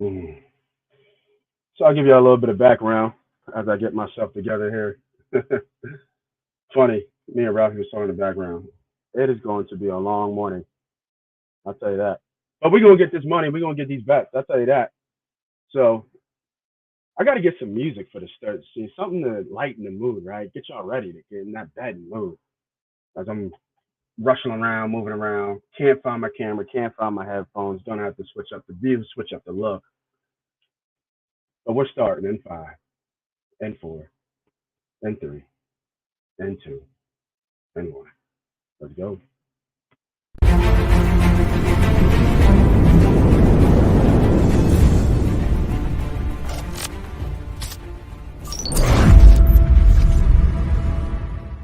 Mm. So I'll give you a little bit of background as I get myself together here. Funny, me and Ralphie was talking in the background. It is going to be a long morning. I'll tell you that. But we're gonna get this money. We're gonna get these bets. I'll tell you that. So I got to get some music for the start. See something to lighten the mood, right? Get y'all ready to get in that bed mood. As I'm rushing around, moving around, can't find my camera, can't find my headphones. Gonna have to switch up the view, switch up the look. But we're starting in five, and four, and three, and two, and one. Let's go.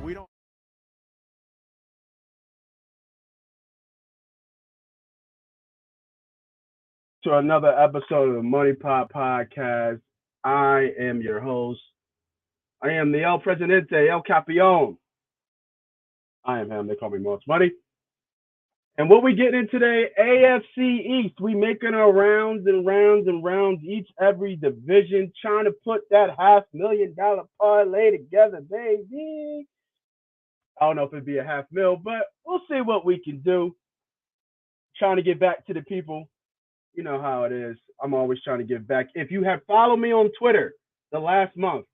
We don't. To another episode of the Money Pop Podcast. I am your host. I am the El Presidente, El Capione. I am him. They call me Most Money. And what we getting in today, AFC East. We making our rounds and rounds and rounds each every division, trying to put that $500,000 parlay together, baby. I don't know if it'd be a half mil, but we'll see what we can do. Trying to get back to the people. You know how it is. I'm always trying to give back. If you have followed me on Twitter the last month,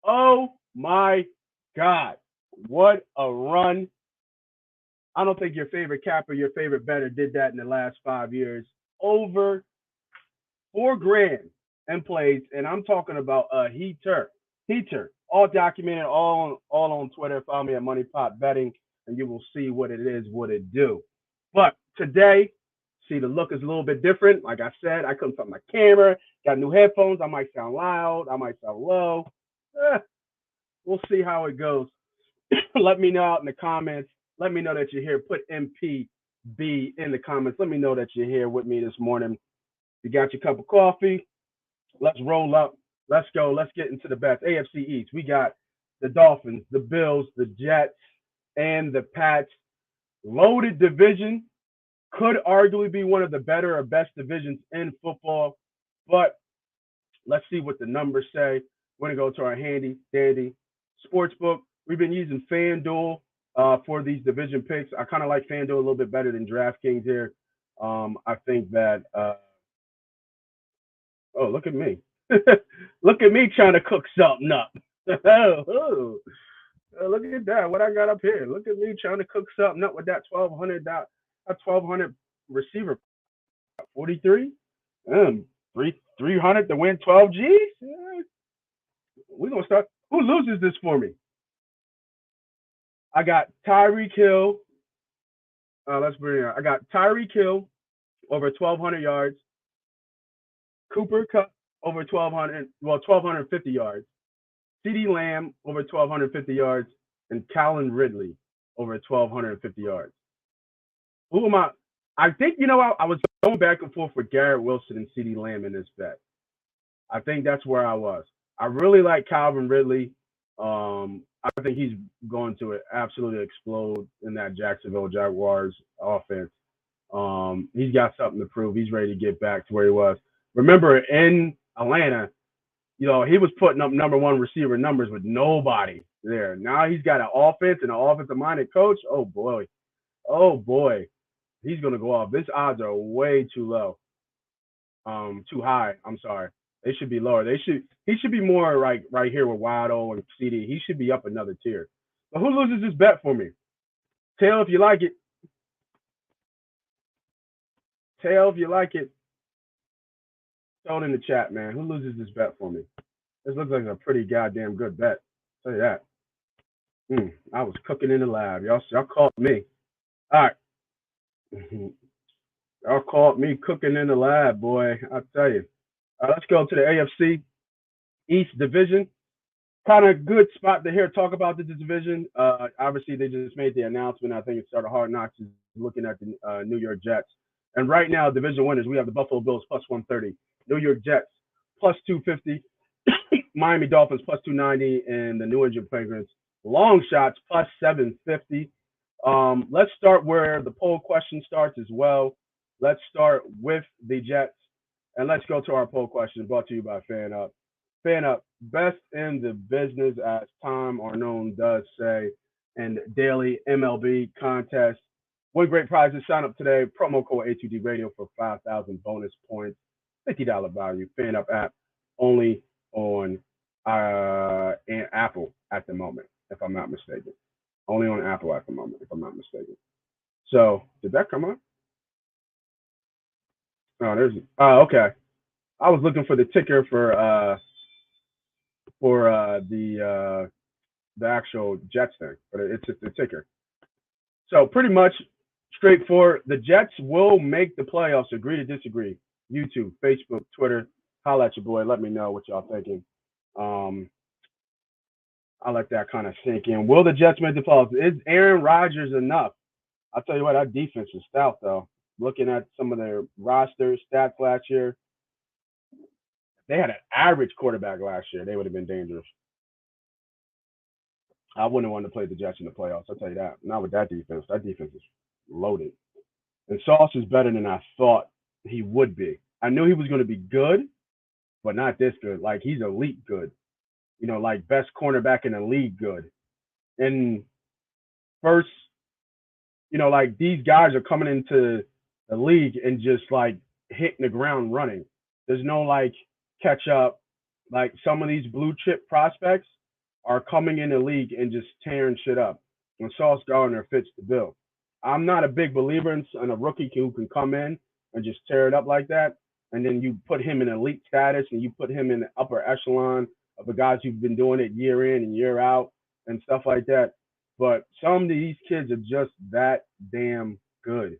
oh my God, what a run. I don't think your favorite capper, your favorite bettor did that in the last 5 years. Over $4,000 in plays, and I'm talking about a heater. Heater. All documented, all on Twitter. Follow me at Money Pop Betting, and you will see what it is, what it do. But today, see, the look is a little bit different. Like I said, I couldn't find my camera. Got new headphones. I might sound loud. I might sound low. We'll see how it goes. Let me know out in the comments. Let me know that you're here. Put MPB in the comments. Let me know that you're here with me this morning. You got your cup of coffee. Let's roll up. Let's go. Let's get into the bets. AFC East. We got the Dolphins, the Bills, the Jets, and the Pats. Loaded division. Could arguably be one of the better or best divisions in football. But let's see what the numbers say. We're going to go to our handy dandy sportsbook. We've been using FanDuel for these division picks. I kind of like FanDuel a little bit better than DraftKings here. I think that, oh, look at me. Look at me trying to cook something up. Oh, look at that. What I got up here. Look at me trying to cook something up with that $1,200 receiver. 43? 300 to win 12 G's? Yeah. We're going to start. Who loses this for me? I got Tyreek Hill. Let's bring it out. I got Tyreek Hill over 1,200 yards. Cooper Kupp over 1,250 yards. CeeDee Lamb over 1,250 yards. And Calvin Ridley over 1,250 yards. Who am I? I think, I was going back and forth with Garrett Wilson and CeeDee Lamb in this bet. I think that's where I was. I really like Calvin Ridley. I think he's going to absolutely explode in that Jacksonville Jaguars offense. He's got something to prove. He's ready to get back to where he was. Remember, in Atlanta, he was putting up number one receiver numbers with nobody there. Now he's got an offense and an offensive-minded coach. Oh, boy. He's going to go off. His odds are way too low. Too high. I'm sorry. They should be lower. He should be more right here with Waddle and CD. He should be up another tier. But who loses this bet for me? Tail if you like it. Tail if you like it. Throw it in the chat, man. Who loses this bet for me? This looks like a pretty goddamn good bet. I'll tell you that. I was cooking in the lab. Y'all called me. All right. Y'all called me cooking in the lab, boy. I'll tell you. Let's go to the AFC East Division. Kind of good spot to hear talk about this division. Obviously, they just made the announcement. I think it started Hard Knocks is looking at the New York Jets. And right now, division winners, we have the Buffalo Bills plus 130, New York Jets plus 250, Miami Dolphins plus 290, and the New England Patriots long shots plus 750. Let's start where the poll question starts as well. Let's start with the Jets. And let's go to our poll question brought to you by Fan Up. Fan Up, best in the business, as Tom Arnone does say, and daily MLB contest. Win great prizes. Sign up today. Promo code A2D Radio for 5,000 bonus points. $50 value. Fan Up app only on Apple at the moment, if I'm not mistaken. Only on Apple at the moment, if I'm not mistaken. So, did that come up? Oh, okay. I was looking for the ticker for the actual Jets thing, but it's just the ticker. So pretty much straightforward. The Jets will make the playoffs. Agree to disagree. YouTube, Facebook, Twitter. Holla at your boy. Let me know what y'all thinking. I let that kind of sink in. Will the Jets make the playoffs? Is Aaron Rodgers enough? I'll tell you what, that defense is stout, though. Looking at some of their roster stats last year, they had an average quarterback last year. They would have been dangerous. I wouldn't want to play the Jets in the playoffs. I'll tell you that. Not with that defense. That defense is loaded. And Sauce is better than I thought he would be. I knew he was going to be good, but not this good. Like, he's elite good. You know, like best cornerback in the league good. And first, you know, like these guys are coming into the league and just like hitting the ground running. There's no like catch up. Like some of these blue chip prospects are coming in the league and just tearing shit up. And Sauce Gardner fits the bill. I'm not a big believer in a rookie who can come in and just tear it up like that. And then you put him in elite status and you put him in the upper echelon of the guys who've been doing it year in and year out and stuff like that. But some of these kids are just that damn good.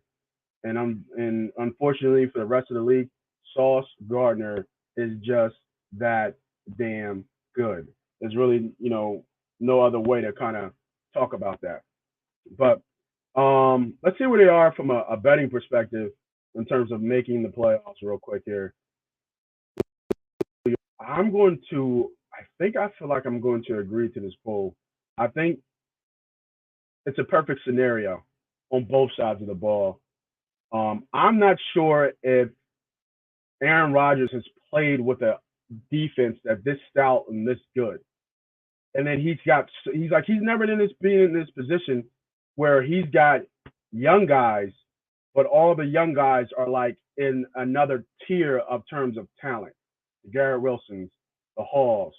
And unfortunately for the rest of the league, Sauce Gardner is just that damn good. There's really, you know, no other way to kind of talk about that. But let's see where they are from a betting perspective in terms of making the playoffs real quick here. I feel like I'm going to agree to this poll. I think it's a perfect scenario on both sides of the ball. I'm not sure if Aaron Rodgers has played with a defense that's this stout and this good. And then he's never been in this position where he's got young guys, but all the young guys are like in another tier of terms of talent. The Garrett Wilsons, the Halls,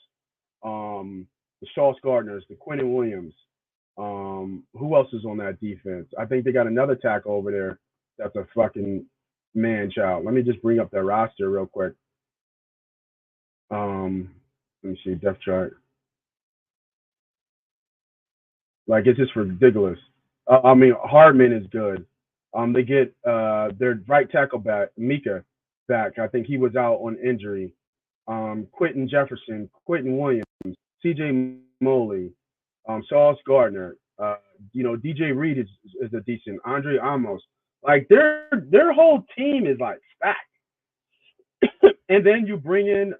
the Sauce Gardners, the Quinnen Williams. Who else is on that defense? I think they got another tackle over there that's a fucking man-child. Let me just bring up their roster real quick. Let me see, depth chart. Like, it's just ridiculous. Hardman is good. They get their right tackle back, Mika, back. I think he was out on injury. Quentin Jefferson, Quentin Williams, C.J. Moley, Sauce Gardner. DJ Reed is a decent. Andre Amos. Like, their whole team is like stacked. And then you bring in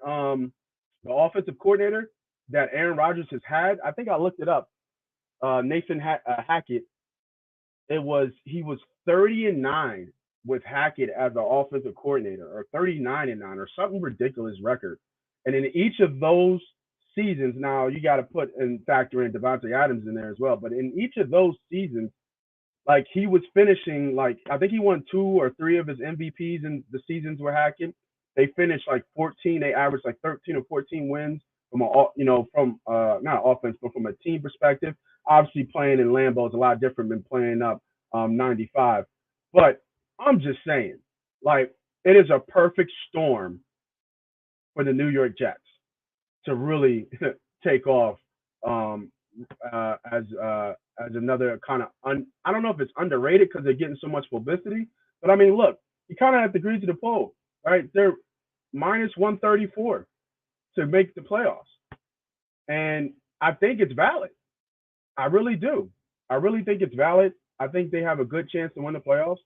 the offensive coordinator that Aaron Rodgers has had. I think I looked it up. Nathan Hackett. He was 30-9 with Hackett as the offensive coordinator, or 39-9, or something ridiculous record. And in each of those seasons, now you got to put and factor in Devontae Adams in there as well. But in each of those seasons, like he was finishing, like I think he won 2 or 3 of his MVPs in the seasons where Hackett. They finished like 14. They averaged like 13 or 14 wins from not offense, but from a team perspective. Obviously, playing in Lambeau is a lot different than playing up 95. But I'm just saying, like, it is a perfect storm for the New York Jets to really take off as another kind of I don't know if it's underrated because they're getting so much publicity. But I mean, look, you kind of have to agree to the poll, right? They're minus 134 to make the playoffs, and I think it's valid. I really do. I really think it's valid. I think they have a good chance to win the playoffs,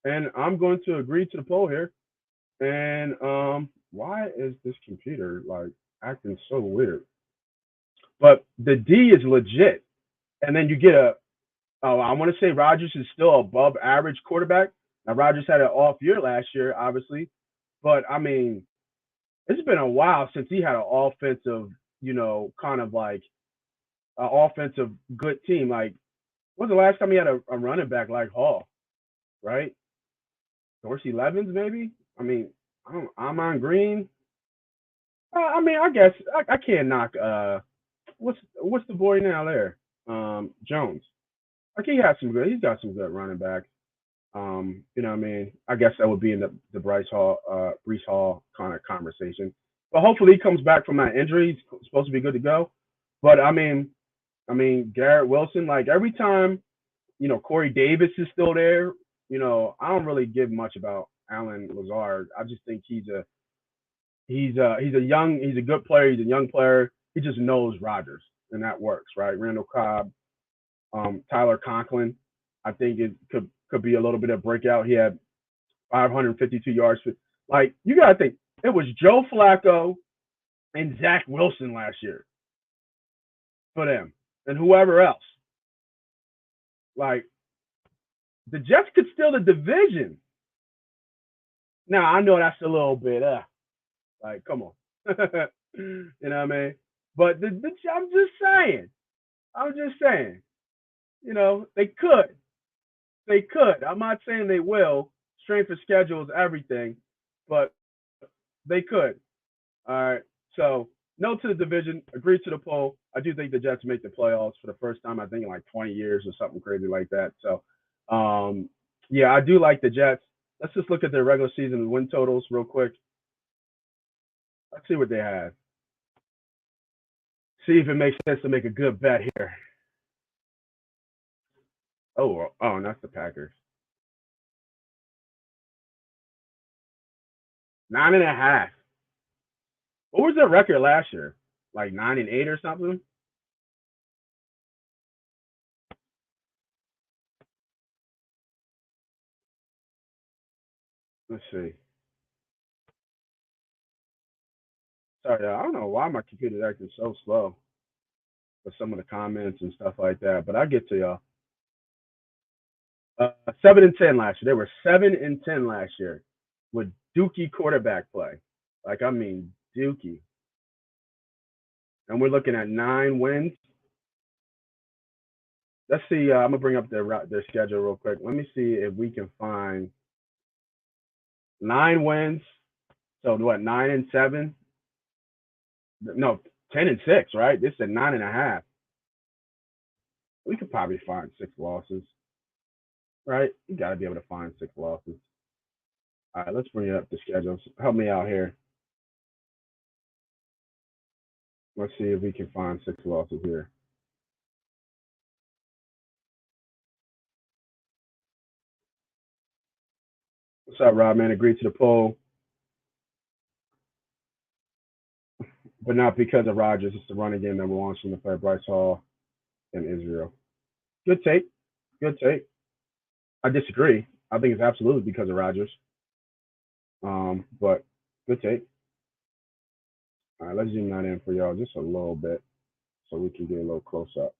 and I'm going to agree to the poll here. And why is this computer like acting so weird? But the D is legit, and then you get I want to say Rodgers is still above average quarterback. Now Rodgers had an off year last year, obviously, But I mean, it's been a while since he had an offensive, kind of like an offensive good team. Like, when's the last time he had a running back like Hall, right? Dorsey Levens, maybe. I mean, I'm on Green. I mean, I guess I can't knock. What's the boy now there? Jones. Like he has some good. He's got some good running backs. You know what I mean? I guess that would be in the Brees Hall kind of conversation. But hopefully he comes back from that injury. He's supposed to be good to go. But I mean, Garrett Wilson. Like every time, Corey Davis is still there. I don't really give much about Alan Lazard. I just think he's a good player. He's a young player. He just knows Rodgers, and that works, right? Randall Cobb, Tyler Conklin. I think it could be a little bit of breakout. He had 552 yards. Like you gotta think, it was Joe Flacco and Zach Wilson last year for them, and whoever else. Like the Jets could steal the division. Now I know that's a little bit, like come on, you know what I mean? But I'm just saying, they could. They could. I'm not saying they will. Strength of schedule is everything, but they could. All right. So no to the division. Agree to the poll. I do think the Jets make the playoffs for the first time, I think, in like 20 years or something crazy like that. So, yeah, I do like the Jets. Let's just look at their regular season win totals real quick. Let's see what they have. See if it makes sense to make a good bet here. Oh, and that's the Packers. 9.5. What was their record last year? Like 9-8 or something? Let's see. Sorry, I don't know why my computer's acting so slow with some of the comments and stuff like that, but I'll get to y'all. 7-10 last year. They were 7-10 last year with Dookie quarterback play. Like I mean Dookie. And we're looking at 9 wins. Let's see. I'm gonna bring up their schedule real quick. Let me see if we can find 9 wins. So what? 9-7. No, 10-6. Right? This is 9.5. We could probably find 6 losses. Right? You got to be able to find 6 losses. All right, let's bring up the schedules. Help me out here. Let's see if we can find 6 losses here. What's up, Rob, man? Agree to the poll. But not because of Rodgers. It's the running game that we're launching to play Bryce Hall and Israel. Good take. Good take. I disagree. I think it's absolutely because of Rodgers. But good take. All right, let's zoom that in for y'all just a little bit so we can get a little close up.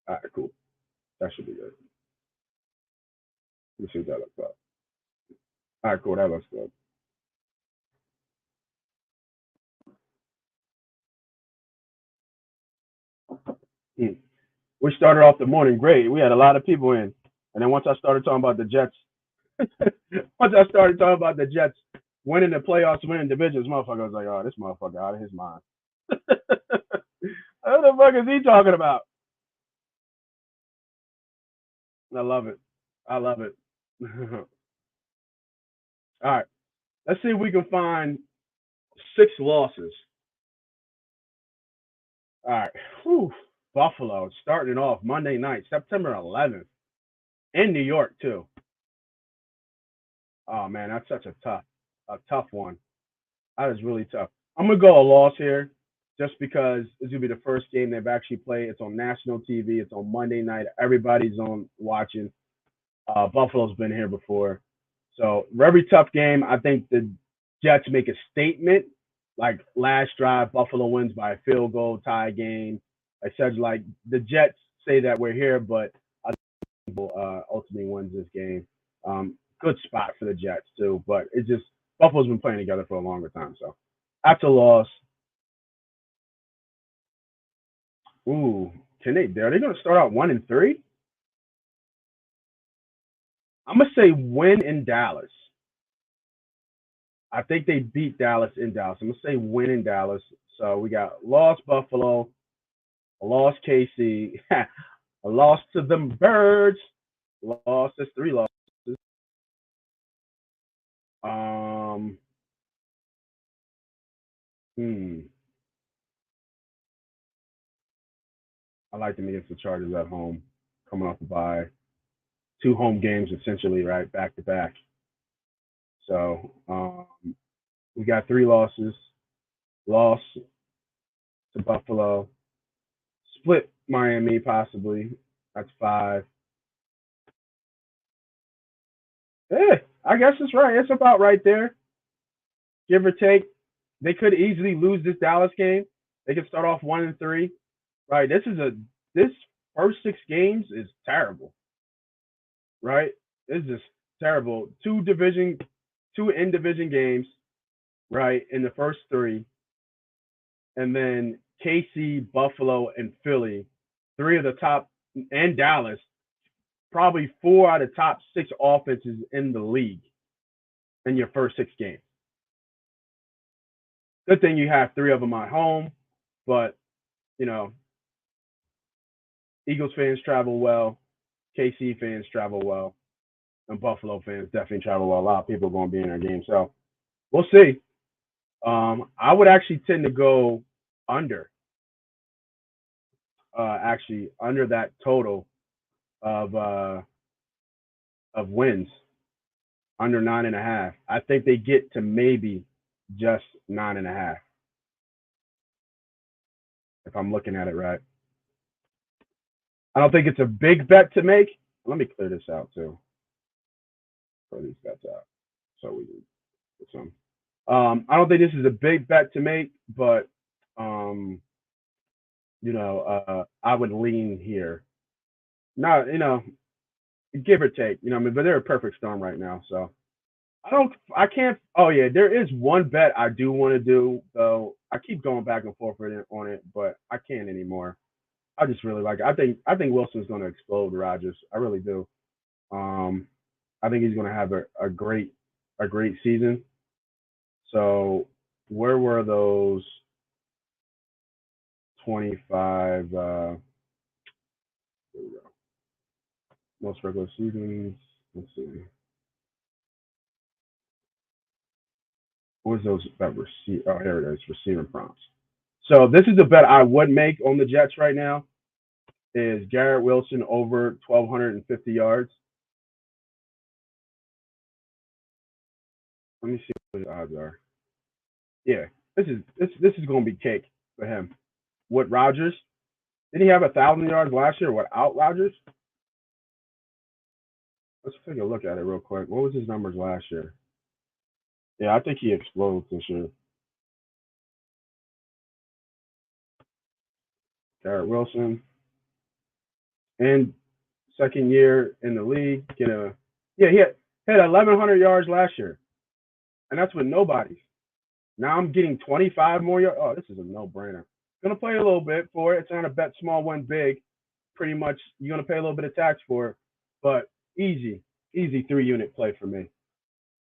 All right, cool. That should be good. Let's see what that looks like. All right, cool. That looks good. We started off the morning great. We had a lot of people in. And then once I started talking about the Jets, winning the playoffs, winning divisions, motherfucker was like, oh, this motherfucker out of his mind. What the fuck is he talking about? I love it. I love it. All right. Let's see if we can find 6 losses. All right. Whew. Buffalo starting it off Monday night, September 11th, in New York too. Oh man, that's such a tough one. That is really tough. I'm gonna go a loss here, just because it's gonna be the first game they've actually played. It's on national TV. It's on Monday night. Everybody's on watching. Buffalo's been here before, so very tough game. I think the Jets make a statement, like last drive, Buffalo wins by a field goal, tie game. I said like the Jets say that we're here, but I think ultimately wins this game. Good spot for the Jets too, but it's just Buffalo's been playing together for a longer time. So that's a loss. Ooh, are they going to start out 1-3? I'm gonna say win in Dallas. I think they beat Dallas in Dallas. I'm gonna say win in Dallas. So we got lost Buffalo, a loss KC, a loss to them Birds, loss. That's 3 losses. Hmm. I like them against the Chargers at home, coming off a bye. 2 home games essentially, right, back to back. So we got 3 losses. Loss to Buffalo, split Miami possibly. That's 5. Yeah, I guess it's right. It's about right there, give or take. They could easily lose this Dallas game. They could start off 1-3. Right. This first 6 games is terrible. Right. It's just terrible. 2 in division games. Right, in the first 3, and then KC, Buffalo, and Philly, 3 of the top, and Dallas, probably 4 out of top 6 offenses in the league in your first 6 games. Good thing you have 3 of them at home, but Eagles fans travel well, KC fans travel well, and Buffalo fans definitely travel well. A lot of people are going to be in their game, so we'll see. I would actually tend to go under. Actually, under that total of wins, under 9.5. I think they get to maybe just 9.5. If I'm looking at it right, I don't think it's a big bet to make. Let me clear this out too. Clear these bets out so we can get some. I don't think this is a big bet to make, but I would lean here. Not, give or take, but they're a perfect storm right now. So I can't. Oh yeah, there is one bet I do want to do though. I keep going back and forth on it, but I can't anymore. I just really like it. I think Wilson's going to explode Rodgers. I really do. I think he's going to have a great season. So where were those 25? Here we go. Most regular seasons. Let's see. What was those that receive? Oh, here it is. Receiving prompts. So this is the bet I would make on the Jets right now. Is Garrett Wilson over 1,250 yards? Let me see what the odds are. Yeah, this is going to be cake for him. What Rodgers? Did he have 1,000 yards last year? Without Rodgers? Let's take a look at it real quick. What was his numbers last year? Yeah, I think he explodes this year. Garrett Wilson. And second year in the league. He had 1,100 yards last year. And that's with nobody. Now I'm getting 25 more yards. Oh, this is a no-brainer. Going to play a little bit for it. It's not a bet small, win big. Pretty much you're going to pay a little bit of tax for it. But easy 3-unit play for me.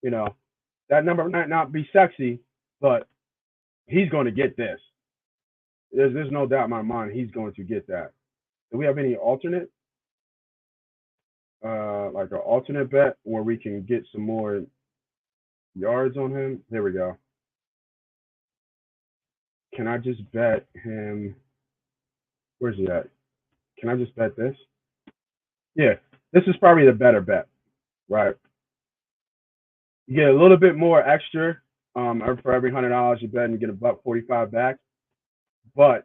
That number might not be sexy, but he's going to get this. There's no doubt in my mind he's going to get that. Do we have any alternate? Like an alternate bet where we can get some more yards on him? There we go. Can I just bet him? Where's he at? Can I just bet this? Yeah, this is probably the better bet, right? You get a little bit more extra for every $100 you bet, and you get $1.45 back. But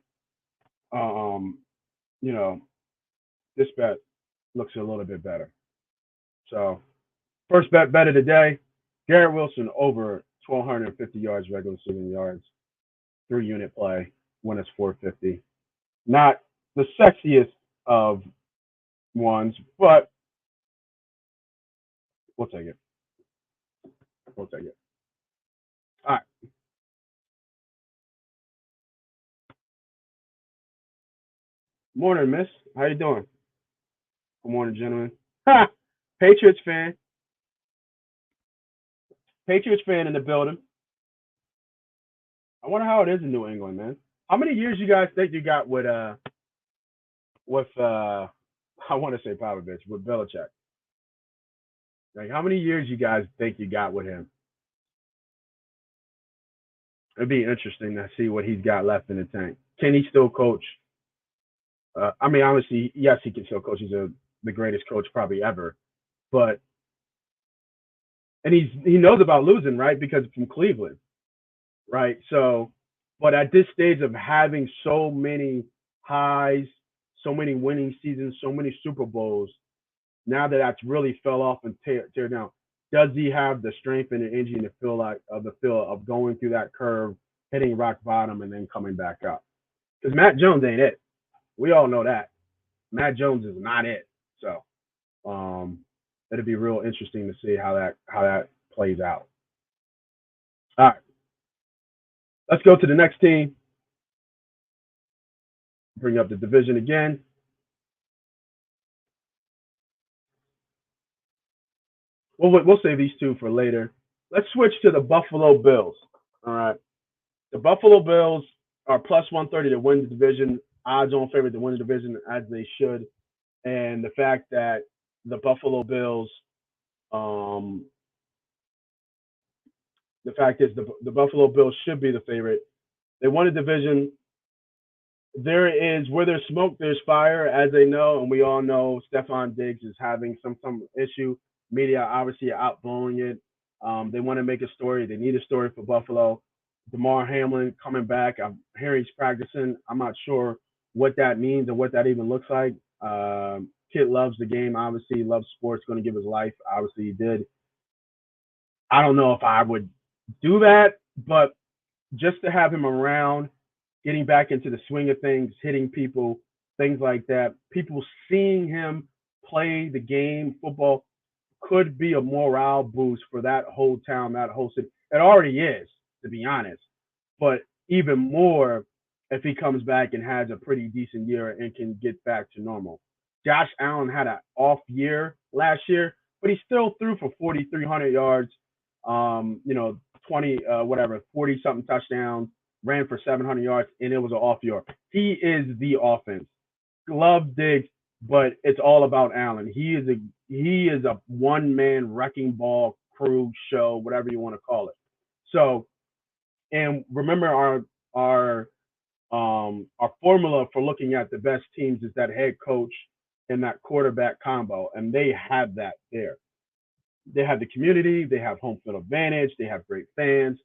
this bet looks a little bit better. So first bet of the day, Garrett Wilson over 1,250 yards regular season yards, 3-unit play when it's 450. Not the sexiest of ones, but We'll take it. We'll take it. All right. Morning, Miss. How you doing? Good morning, gentlemen. Ha! Patriots fan. Patriots fan in the building. I wonder how it is in New England, man. How many years you guys think you got with I want to say Popovich with Belichick? Like how many years you guys think you got with him? It'd be interesting to see what he's got left in the tank. Can he still coach? I mean, honestly, yes, he can still coach. The greatest coach probably ever. But and he knows about losing, right? Because from Cleveland, right? So, but at this stage of having so many highs, so many winning seasons, so many Super Bowls, now that that's really fell off and tear down, does he have the strength and the energy to feel like of the feel of going through that curve, hitting rock bottom, and then coming back up? Because Matt Jones ain't it. We all know that. Matt Jones is not it. So it'll be real interesting to see how that plays out. All right, let's go to the next team. Bring up the division again. We'll save these two for later. Let's switch to the Buffalo Bills. All right. The Buffalo Bills are plus 130 to win the division, odds on favorite to win the division as they should. And the fact that the Buffalo Bills, um, the fact is the Buffalo Bills should be the favorite. They won the division. There is where there's smoke, there's fire, as they know, and we all know Stephon Diggs is having some issue. Media obviously outblowing it. They want to make a story. They need a story for Buffalo. Damar Hamlin coming back. I'm hearing he's practicing. I'm not sure what that means or what that even looks like. Kid loves the game. Obviously, loves sports. Going to give his life. Obviously, he did. I don't know if I would do that, but just to have him around, getting back into the swing of things, hitting people, things like that. People seeing him play the game, football, could be a morale boost for that whole town, that whole city. It already is, to be honest. But even more if he comes back and has a pretty decent year and can get back to normal. Josh Allen had an off year last year, but he still threw for 4,300 yards, 20, whatever, 40 something touchdowns, ran for 700 yards, and it was an off year. He is the offense. Love Diggs, but it's all about Allen. He is a one man wrecking ball crew show, whatever you want to call it. So, and remember our formula for looking at the best teams is that head coach and that quarterback combo, and they have that there. They have the community, they have home field advantage, they have great fans,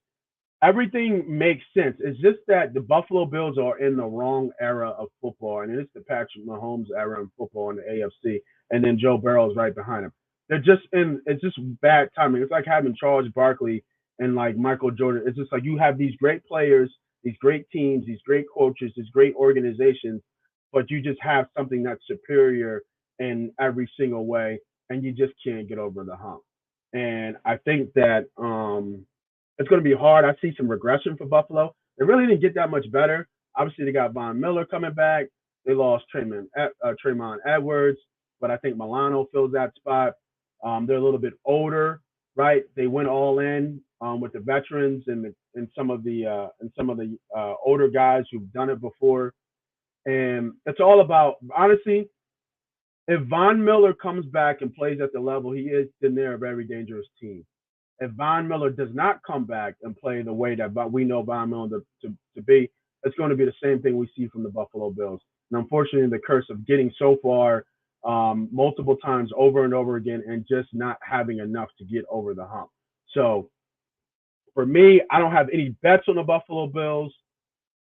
everything makes sense. It's just that the Buffalo Bills are in the wrong era of football, and it's the Patrick Mahomes era in football in the AFC, and then Joe Burrow is right behind him. They're just in. It's just bad timing. It's like having Charles Barkley and like Michael Jordan. It's just like you have these great players, these great teams, these great coaches, these great organizations, but you just have something that's superior in every single way, and you just can't get over the hump. And I think that it's going to be hard. I see some regression for Buffalo. They really didn't get that much better. Obviously, they got Von Miller coming back. They lost Tremont Edwards, but I think Milano fills that spot. They're a little bit older, right? They went all in with the veterans and some of the older guys who've done it before. And it's all about, honestly, if Von Miller comes back and plays at the level he is, then they're a very dangerous team. If Von Miller does not come back and play the way that we know Von Miller to be, it's going to be the same thing we see from the Buffalo Bills. And unfortunately, the curse of getting so far multiple times over and over again and just not having enough to get over the hump. So for me, I don't have any bets on the Buffalo Bills.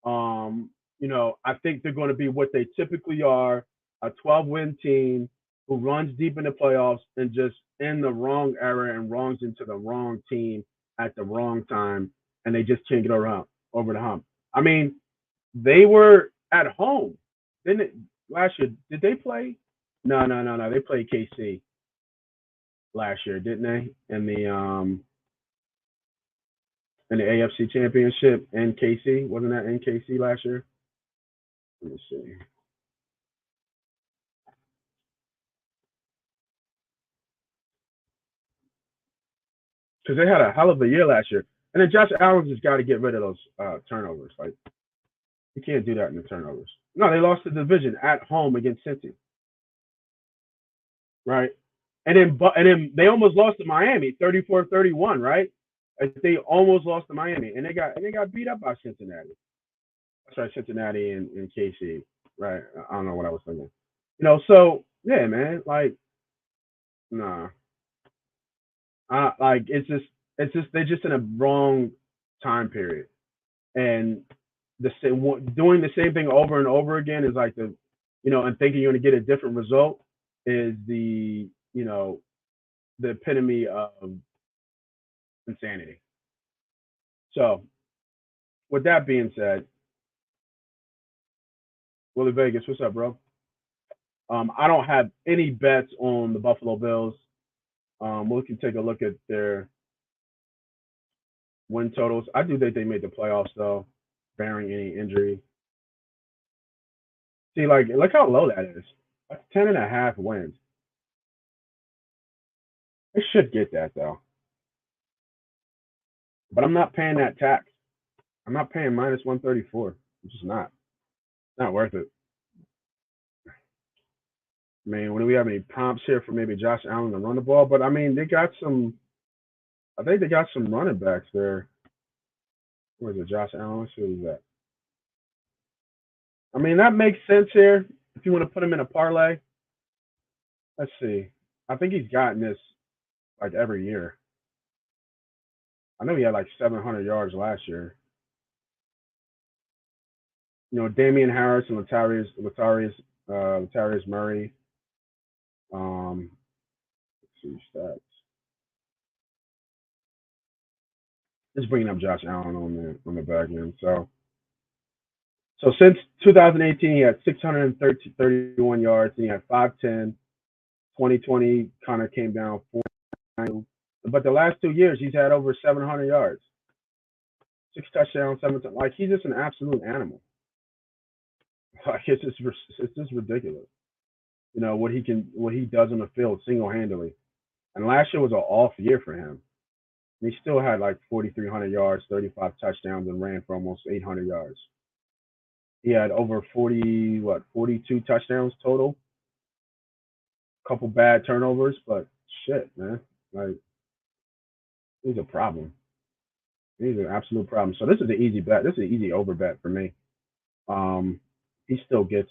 I think they're going to be what they typically are, a 12-win team who runs deep in the playoffs and just in the wrong era and runs into the wrong team at the wrong time, and they just can't get over the hump. I mean, they were at home. Didn't it, last year? Did they play? No. They played KC. last year, didn't they? In the AFC Championship, NKC wasn't that NKC last year? Let me see. Because they had a hell of a year last year, and then Josh Allen just got to get rid of those turnovers. Like you can't do that in the turnovers. No, they lost the division at home against Cincy, right? And then they almost lost to Miami, 34-31, right? Like, they almost lost to Miami, and they got beat up by Cincinnati. That's right, Cincinnati and KC, right? I don't know what I was thinking. So yeah, man, like nah, like it's just they're just in a wrong time period, and doing the same thing over and over again is like and thinking you're going to get a different result is the epitome of insanity. So with that being said, Willie Vegas, what's up, bro? I don't have any bets on the Buffalo Bills. We can take a look at their win totals. I do think they made the playoffs though, barring any injury. See, like, look how low that is. That's 10.5 wins. They should get that though, but I'm not paying that tax. I'm not paying -134. It's just not. It's not worth it. I mean, do we have any prompts here for maybe Josh Allen to run the ball? But I mean, they got some. I think they got some running backs there. Where's it, Josh Allen? Let's see who's that. I mean, that makes sense here if you want to put him in a parlay. Let's see. I think he's gotten this like every year. I know he had like 700 yards last year. Damian Harris and Latavius Murray. Let's see stats. Just bringing up Josh Allen on the back end. So since 2018, he had 631 yards, and he had 510. 2020 kind of came down 4. But the last 2 years, he's had over 700 yards, 6 touchdowns, 7. Like he's just an absolute animal. Like it's just ridiculous. What he does on the field single handedly. And last year was an off year for him. And he still had like 4,300 yards, 35 touchdowns, and ran for almost 800 yards. He had over 42 touchdowns total. Couple bad turnovers, but shit, man. Like, he's a problem. He's an absolute problem. So this is an easy bet. This is an easy over bet for me. Um, he should still get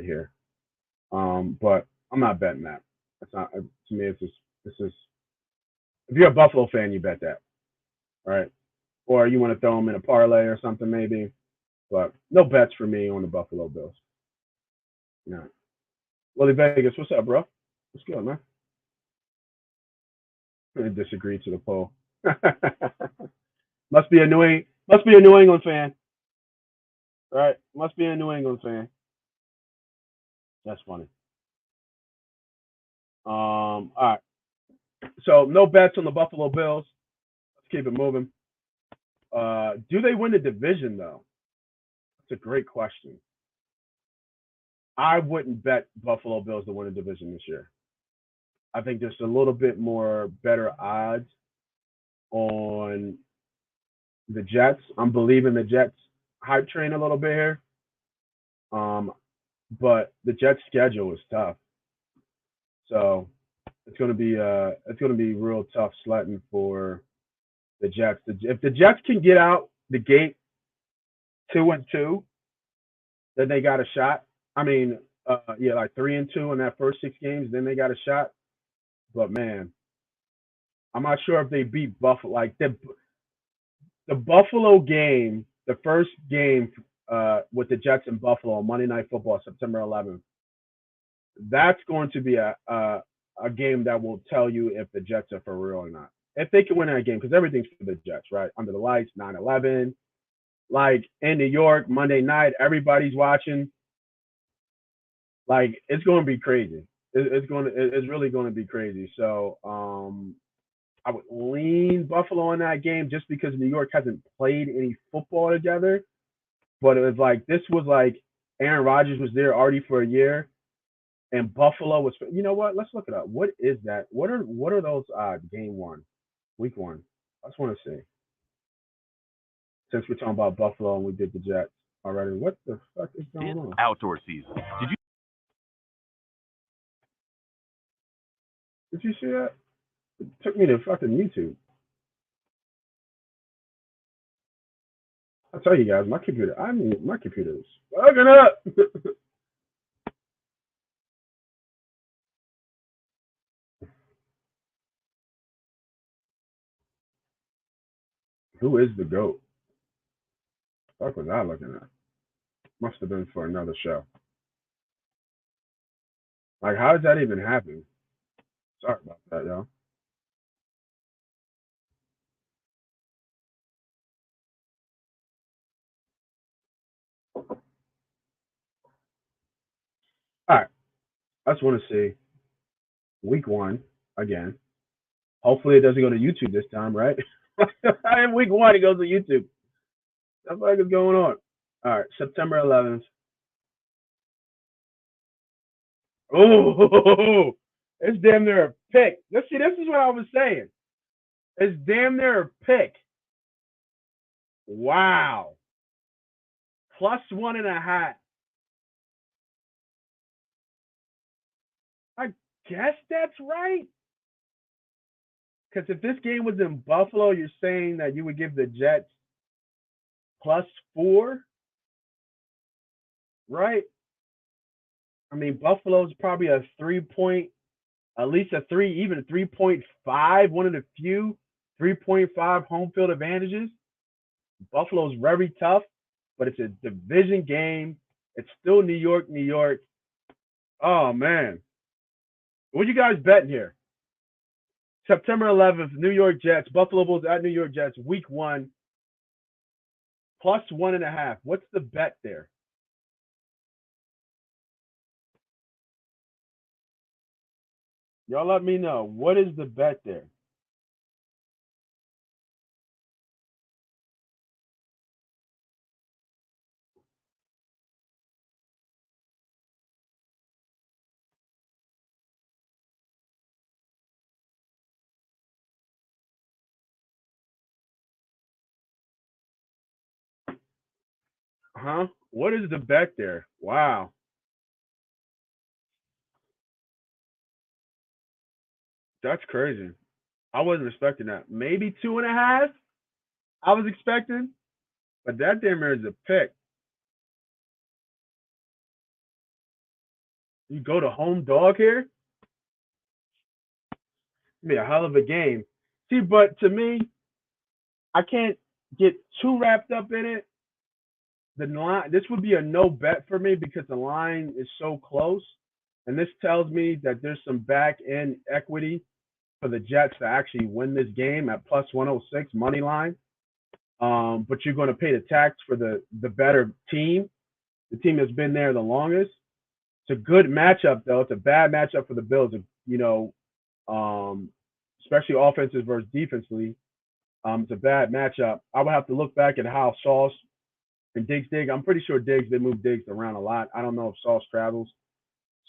here. But I'm not betting that. That's not to me. This is if you're a Buffalo fan, you bet that, right? Or you want to throw him in a parlay or something maybe. But no bets for me on the Buffalo Bills. No. Willie Vegas, what's up, bro? What's good, man? I disagree to the poll. Must be a New England fan, right? Must be a New England fan. That's funny. All right. So no bets on the Buffalo Bills. Let's keep it moving. Do they win the division though? That's a great question. I wouldn't bet Buffalo Bills to win the division this year. I think there's a little bit more better odds on the Jets. I'm believing the Jets hype train a little bit here. But the Jets schedule is tough. So it's gonna be real tough sledding for the Jets. If the Jets can get out the gate 2-2, then they got a shot. I mean, like 3-2 in that first 6 games, then they got a shot. But man, I'm not sure if they beat Buffalo. Like the Buffalo game, the first game with the Jets in Buffalo, Monday Night Football, September 11th. That's going to be a game that will tell you if the Jets are for real or not. If they can win that game, because everything's for the Jets, right? Under the lights, 9/11. Like in New York, Monday night, everybody's watching. Like it's going to be crazy. It's really going to be crazy. So I would lean Buffalo on that game just because New York hasn't played any football together. But it was like this was like Aaron Rodgers was there already for a year, and Buffalo was. You know what? Let's look it up. What is that? What are those game one, week one? I just want to see. Since we're talking about Buffalo and we did the Jets already, what the fuck is going on? Outdoor season. Did you see that? It took me to fucking YouTube. I'll tell you guys, my computer is fucking up. Who is the GOAT? What was I looking at? Must have been for another show. Like, how did that even happen? Sorry about that, y'all. All right. I just want to see week one again. Hopefully it doesn't go to YouTube this time, right? In week one, it goes to YouTube. That's what is going on. All right, September 11th. Oh, it's damn near a pick. Let's see. This is what I was saying. It's damn near a pick. Wow. +1.5. I guess that's right. Because if this game was in Buffalo, you're saying that you would give the Jets +4, right? I mean, Buffalo's probably a 3 point, at least a 3, even a 3.5, one of the few 3.5 home field advantages. Buffalo's very tough, but it's a division game. It's still New York, New York. Oh, man. What you guys betting here? September 11th, New York Jets, Buffalo Bulls at New York Jets, week one, +1.5. What's the bet there? Y'all let me know. What is the bet there? Huh? What is the bet there? Wow. That's crazy. I wasn't expecting that. Maybe 2.5. I was expecting, but that damn near is a pick. You go to home dog here? It'd be a hell of a game. See, but to me, I can't get too wrapped up in it. The line, this would be a no bet for me because the line is so close, and this tells me that there's some back end equity for the Jets to actually win this game at +106 money line. But you're going to pay the tax for the better team, the team that's been there the longest. It's a good matchup though. It's a bad matchup for the Bills. You know, especially offenses versus defensively. It's a bad matchup. I would have to look back at how Sauce and Diggs dig. I'm pretty sure they move Diggs around a lot. I don't know if Sauce travels.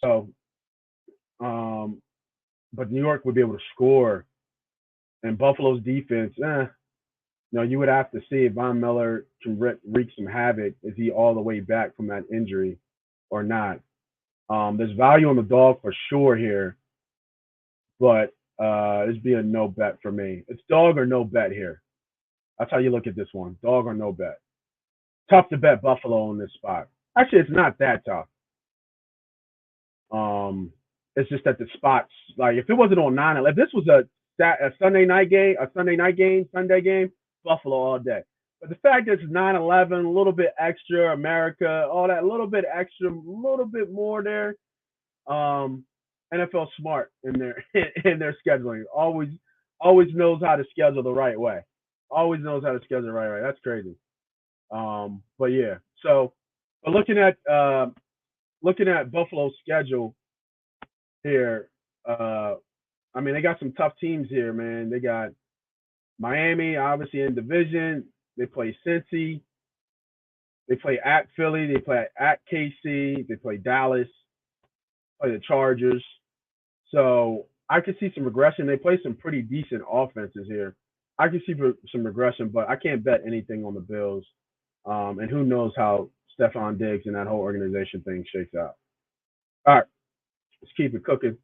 So, but New York would be able to score, and Buffalo's defense, you would have to see if Von Miller can wreak some havoc. Is he all the way back from that injury or not? There's value on the dog for sure here, but this be a no bet for me. It's dog or no bet here. That's how you look at this one. Dog or no bet. Tough to bet Buffalo on this spot. Actually, it's not that tough. It's just that the spots, like if it wasn't on 9, if this was a Sunday night game, Sunday game, Buffalo all day. But the fact that it's 9/11, a little bit extra, America, all that, a little bit extra, a little bit more there. NFL smart in their in their scheduling. Always knows how to schedule the right way. Always knows how to schedule the right way. That's crazy. But yeah. So, but looking at Buffalo's schedule, here. I mean, they got some tough teams here, man. They got Miami, obviously in division. They play Cincy. They play at Philly. They play at KC. They play Dallas. Play the Chargers. So I could see some regression. They play some pretty decent offenses here. I can see some regression, but I can't bet anything on the Bills. And who knows how Stephon Diggs and that whole organization thing shakes out. All right, let's keep it cooking.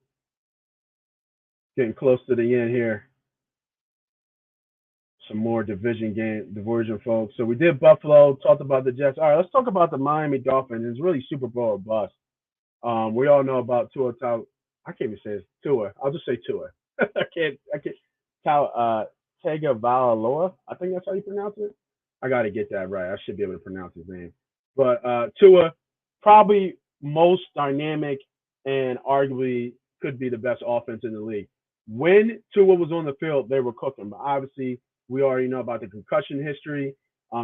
Getting close to the end here. Some more division folks. So we did Buffalo, talked about the Jets. All right, let's talk about the Miami Dolphins. It's really Super Bowl or bust. We all know about Tua. I can't even say it's Tua. I'll just say Tua. I can't. Tagovailoa. I think that's how you pronounce it. I got to get that right. I should be able to pronounce his name. But Tua, probably most dynamic and arguably could be the best offense in the league. When Tua was on the field, they were cooking. But obviously, we already know about the concussion history,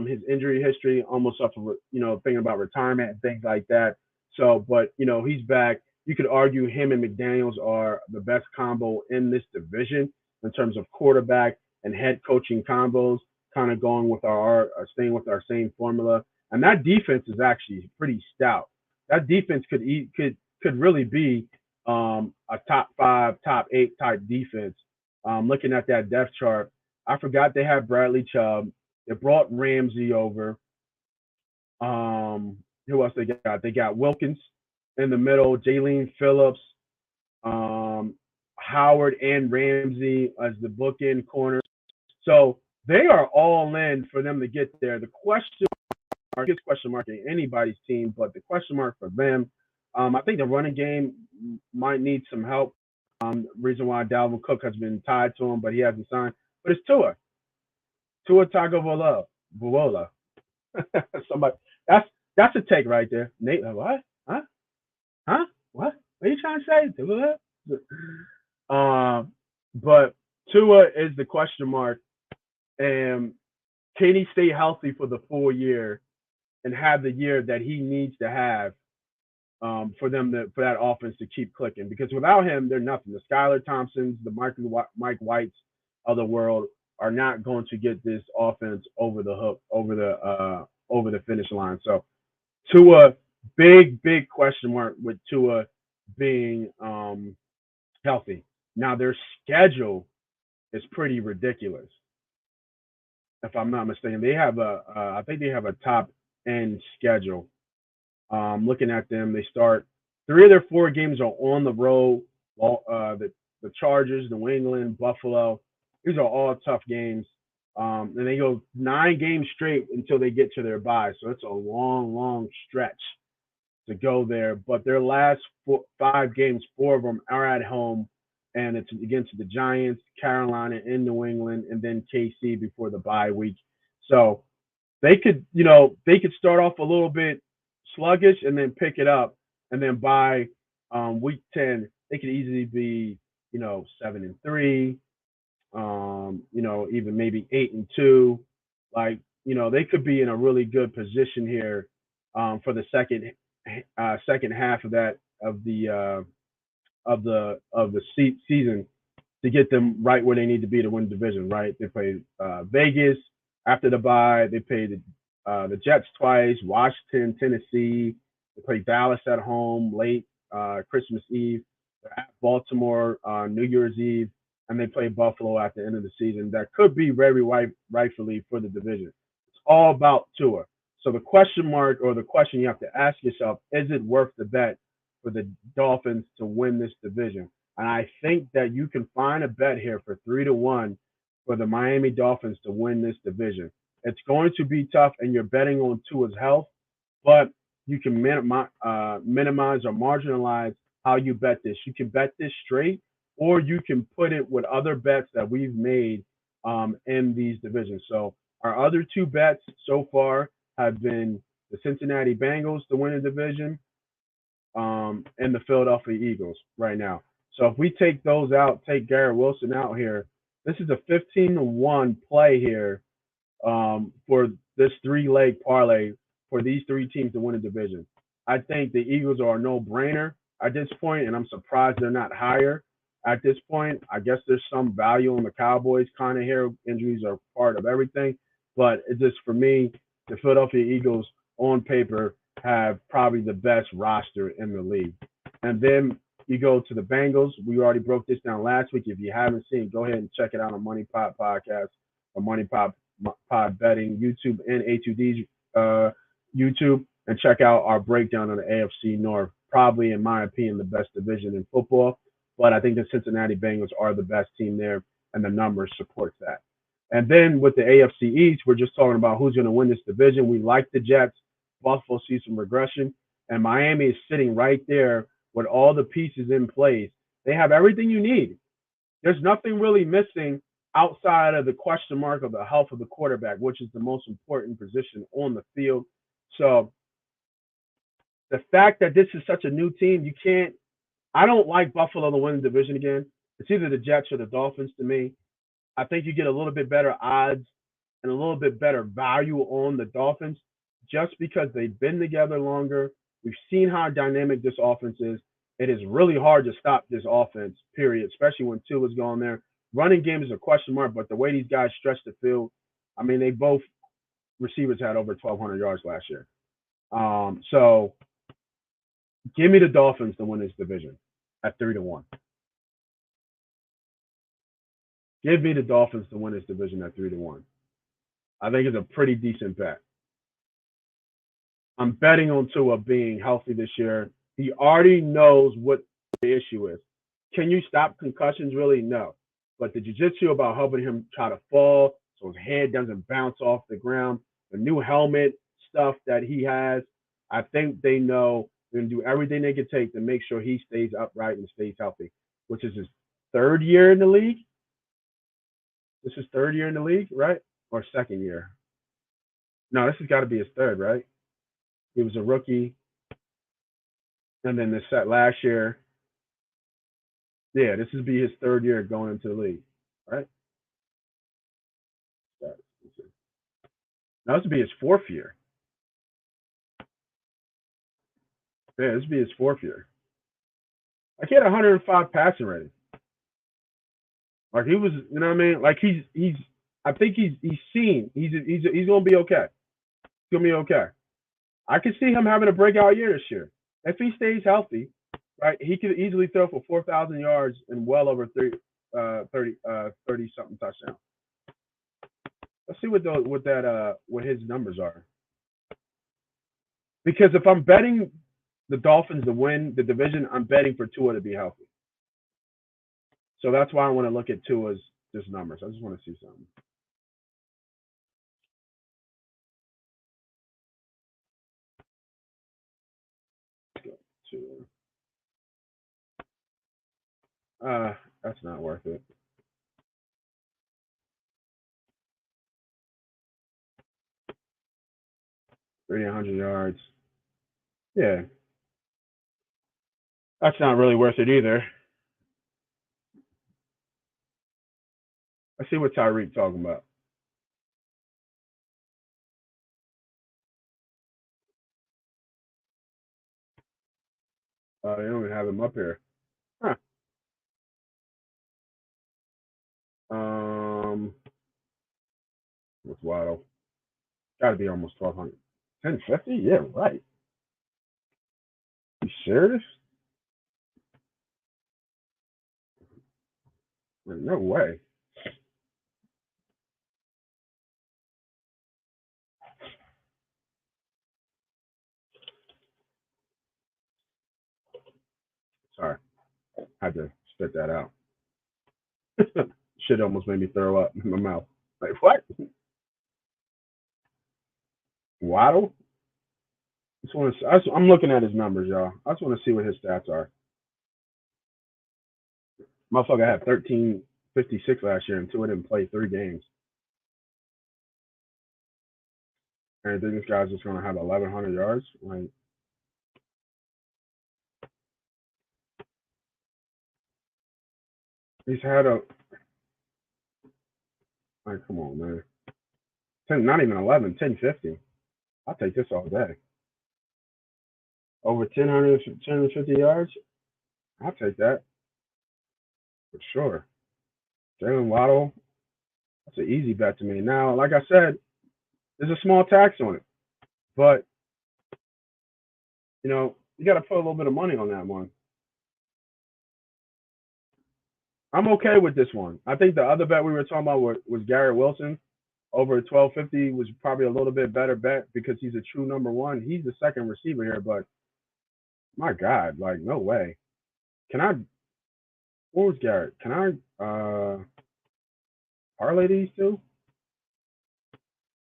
his injury history, almost up to, thinking about retirement and things like that. So, but, he's back. You could argue him and McDaniels are the best combo in this division in terms of quarterback and head coaching combos, kind of going with staying with our same formula. And that defense is actually pretty stout. That defense could really be a top 5, top 8 type defense. Looking at that depth chart, I forgot they had Bradley Chubb. They brought Ramsey over. Who else they got? They got Wilkins in the middle, Jalen Phillips, Howard, and Ramsey as the bookend corners. So they are all in for them to get there. The question mark in anybody's team, but the question mark for them, I think the running game might need some help. Reason why Dalvin Cook has been tied to him, but he hasn't signed. But it's Tua Tagovailoa. Somebody, that's a take right there. Nate, what? Huh? What? What are you trying to say? But Tua is the question mark, and can he stay healthy for the full year and have the year that he needs to have for that offense to keep clicking? Because without him, they're nothing. The Skylar Thompsons, the Mike Whites of the world are not going to get this offense over the hook, over the finish line. So Tua, big question mark with Tua being healthy. Now their schedule is pretty ridiculous. If I'm not mistaken, they have I think they have a top end schedule. Looking at them, they start 3 of their 4 games are on the road. The Chargers, New England, Buffalo. These are all tough games. And they go 9 games straight until they get to their bye. So it's a long stretch to go there. But their last 5 games, 4 of them are at home. And it's against the Giants, Carolina, and New England, and then KC before the bye week. So they could start off a little bit sluggish and then pick it up. And then by week 10, they could easily be, 7-3, even maybe 8-2. Like, they could be in a really good position here for the second half of the season to get them right where they need to be to win the division. Right? They play Vegas after the bye. They play the Jets twice, Washington, Tennessee. They play Dallas at home late Christmas Eve. They're at Baltimore New Year's Eve, and they play Buffalo at the end of the season. That could be very rightfully for the division. It's all about Tua. So the question mark, or the question you have to ask yourself, is it worth the bet for the Dolphins to win this division? And I think that you can find a bet here for 3-1 for the Miami Dolphins to win this division. It's going to be tough, and you're betting on Tua's health, but you can minimize or marginalize how you bet this. You can bet this straight, or you can put it with other bets that we've made in these divisions. So our other 2 bets so far have been the Cincinnati Bengals to win the division and the Philadelphia Eagles right now. So if we take those out, take Garrett Wilson out here, this is a 15-1 play here for this 3-leg parlay for these 3 teams to win a division. I think the Eagles are a no-brainer. at this point, and I'm surprised they're not higher at this point. I guess there's some value on the Cowboys kind of here. Injuries are part of everything, but it just for me, the Philadelphia Eagles on paper have probably the best roster in the league. And then you go to the Bengals. We already broke this down last week. If you haven't seen, go ahead and check it out on Money Pot Podcast or Money Pot Pod Betting YouTube and A2D's YouTube, and check out our breakdown on the AFC North. Probably, in my opinion, the best division in football. But I think the Cincinnati Bengals are the best team there, and the numbers support that. And then with the AFC East, we're just talking about who's going to win this division. We like the Jets. Buffalo sees some regression, and Miami is sitting right there with all the pieces in place. They have everything you need. There's nothing really missing outside of the question mark of the health of the quarterback, which is the most important position on the field. So the fact that this is such a new team, you can't – I don't like Buffalo to win the division again. It's either the Jets or the Dolphins to me. I think you get a little bit better odds and a little bit better value on the Dolphins just because they've been together longer. We've seen how dynamic this offense is. It is really hard to stop this offense, period, especially when Tua's going there. Running game is a question mark, but the way these guys stretch the field, I mean, they both receivers had over 1,200 yards last year. So give me the Dolphins to win this division at 3-1. Give me the Dolphins to win this division at 3-1. I think it's a pretty decent bet. I'm betting on Tua being healthy this year. He already knows what the issue is. Can you stop concussions? Really, no. But the jiu-jitsu about helping him try to fall so his head doesn't bounce off the ground, the new helmet stuff that he has, I think they know they're going to do everything they can take to make sure he stays upright and stays healthy, which is his third year in the league. This is third year in the league, right? Or second year? No, this has got to be his third, right? He was a rookie. And then this set last year. Yeah, this would be his third year going into the league, right? Now this would be his fourth year. Yeah, this would be his fourth year. Like he had 105 passing rating. Like he was, you know what I mean? Like he's I think he's seen. He's gonna be okay. He's gonna be okay. I could see him having a breakout year this year. If he stays healthy, right, he could easily throw for 4,000 yards and well over 30 something touchdowns. Let's see what his numbers are. Because if I'm betting the Dolphins to win the division, I'm betting for Tua to be healthy. So that's why I want to look at Tua's just numbers. I just want to see something. That's not worth it. 300 yards. Yeah. That's not really worth it either. Let's see what Tyreek's talking about. They don't even have him up here. Huh. What's Waddle? Got to be almost 1,200. 1050? Yeah, right. You serious? No way. Sorry. Had to spit that out. Shit almost made me throw up in my mouth. Like, what? Waddle? I'm looking at his numbers, y'all. I just want to see what his stats are. Motherfucker had 1356 last year and Tua didn't play 3 games. And I think this guy's just going to have 1,100 yards. Like, he's had a. Like, come on, man. 10, not even 11, 1050. I'll take this all day. Over 1,050 yards? I'll take that for sure. Jalen Waddle, that's an easy bet to me. Now, like I said, there's a small tax on it, but you got to put a little bit of money on that one. I'm okay with this one. I think the other bet we were talking about was Garrett Wilson over 1250 was probably a little bit better bet because he's a true number one. He's the second receiver here, but my God, like no way. Can I? What was Garrett? Can I parlay these two?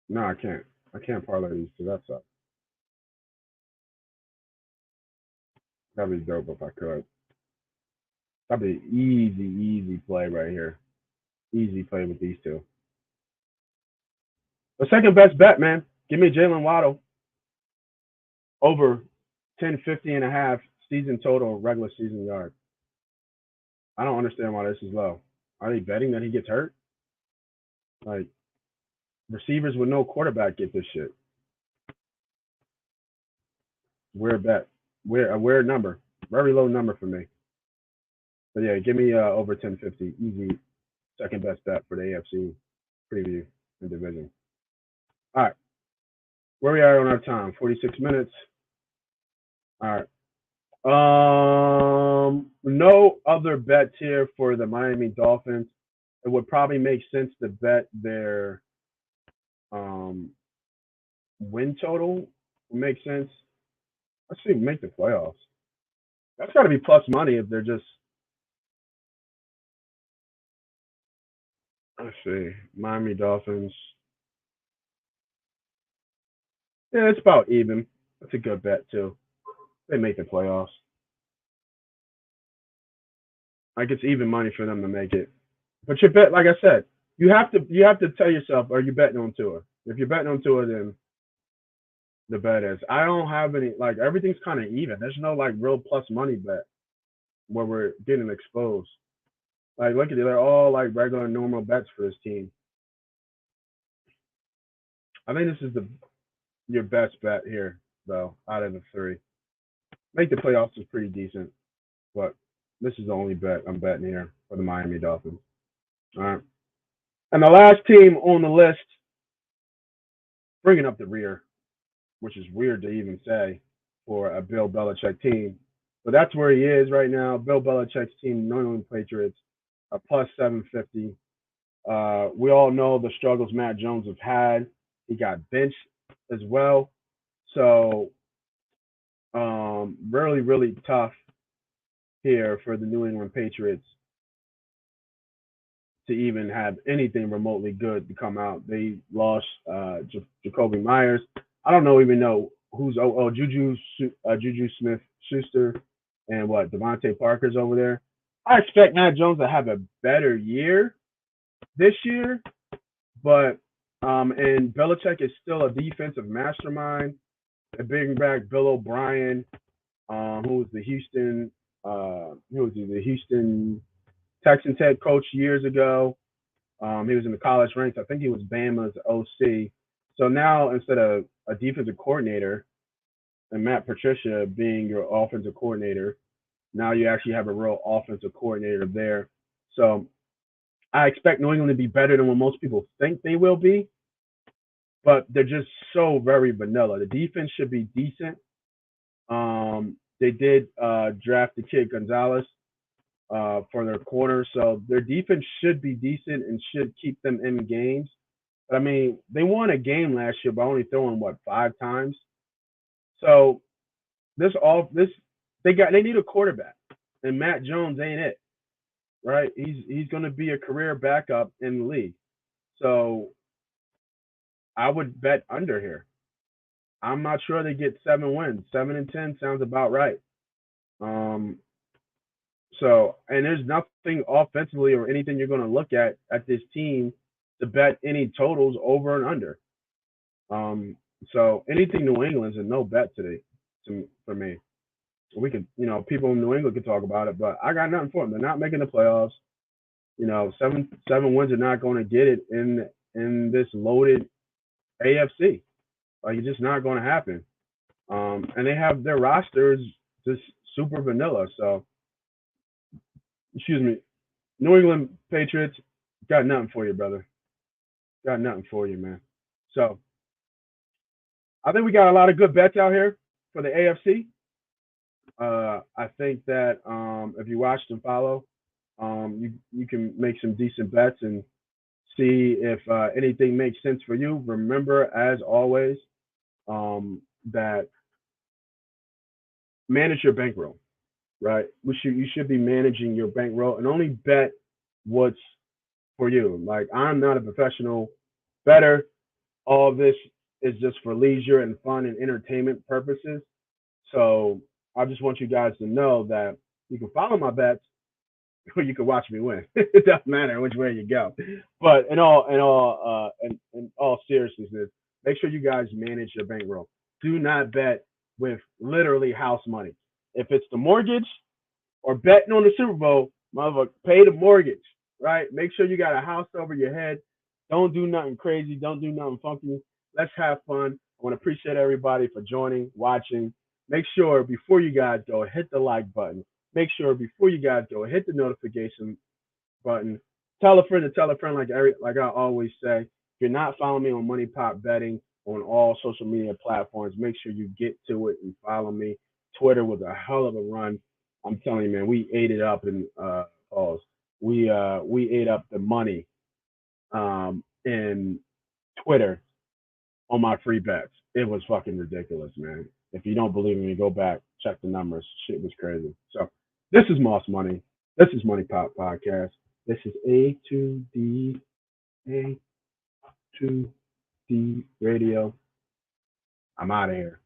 No, I can't. I can't parlay these two. That sucks. That'd be dope if I could. That'd be easy play right here. Easy play with these two. The second best bet, man. Give me Jalen Waddle over 1050 and a half season total regular season yards. I don't understand why this is low. Are they betting that he gets hurt? Like receivers with no quarterback get this shit. Weird bet. Weird number. Very low number for me. But yeah, give me over 1050. Easy second best bet for the AFC preview and division. All right. Where we are on our time? 46 minutes. All right. No other bets here for the Miami Dolphins. It would probably make sense to bet their win total. Would make sense. Let's see, make the playoffs. That's got to be plus money if they're just. Let's see, Miami Dolphins. Yeah, it's about even. That's a good bet too. They make the playoffs. Like it's even money for them to make it. But you bet, like I said, you have to tell yourself, are you betting on Tua? If you're betting on Tua, then the bet is. I don't have any like everything's kind of even. There's no like real plus money bet where we're getting exposed. Like look at it, they're all like regular normal bets for this team. I think this is your best bet here though out of the three. Make the playoffs is pretty decent, but this is the only bet I'm betting here for the Miami Dolphins. All right. And the last team on the list, bringing up the rear, which is weird to even say for a Bill Belichick team. But that's where he is right now. Bill Belichick's team, New England Patriots, are plus 750. We all know the struggles Matt Jones have had. He got benched as well. So really tough here for the New England Patriots to even have anything remotely good to come out. They lost Jacoby Myers. I don't even know who's Juju Smith-Schuster and what Devontae Parker's over there. I expect Matt Jones to have a better year this year, but and Belichick is still a defensive mastermind. They bring back Bill O'Brien, who was the Houston Texans head coach years ago. He was in the college ranks. I think he was Bama's OC. So now instead of a defensive coordinator and Matt Patricia being your offensive coordinator, now you actually have a real offensive coordinator there. So I expect New England to be better than what most people think they will be, but they're just so very vanilla. The defense should be decent. They did draft the kid Gonzalez for their corner, so their defense should be decent and should keep them in games. But I mean, they won a game last year by only throwing 5 times. So they need a quarterback, and Matt Jones ain't it, right? He's going to be a career backup in the league. So I would bet under here. I'm not sure they get 7 wins. 7-10 sounds about right. So, and there's nothing offensively or anything you're going to look at this team to bet any totals over and under. So anything New England's a no bet today for me. We could, people in New England could talk about it, but I got nothing for them. They're not making the playoffs. 7 wins are not going to get it in this loaded AFC. Like it's just not going to happen. And they have their rosters just super vanilla. So excuse me, New England Patriots, got nothing for you, brother. Got nothing for you, man. So I think we got a lot of good bets out here for the AFC. I think that if you watch and follow, you can make some decent bets and see if anything makes sense for you. Remember, as always, that manage your bankroll, right? You should be managing your bankroll and only bet what's for you. Like, I'm not a professional bettor. All this is just for leisure and fun and entertainment purposes. So I just want you guys to know that you can follow my bets or you can watch me win. It doesn't matter which way you go. But in all seriousness, make sure you guys manage your bankroll. Do not bet with literally house money. If it's the mortgage or betting on the Super Bowl, motherfucker, pay the mortgage, right? Make sure you got a house over your head. Don't do nothing crazy. Don't do nothing funky. Let's have fun. I want to appreciate everybody for joining, watching. Make sure before you guys go, hit the like button. Make sure before you guys go, hit the notification button. Tell a friend to tell a friend, like I always say. If you're not following me on Money Pop Betting on all social media platforms, make sure you get to it and follow me. Twitter was a hell of a run. I'm telling you, man, we ate it up in calls. We ate up the money in Twitter on my free bets. It was fucking ridiculous, man. If you don't believe me, go back, check the numbers. Shit was crazy. So this is Moss Money. This is Money Pop Podcast. This is A2D A2D Radio. I'm out of here.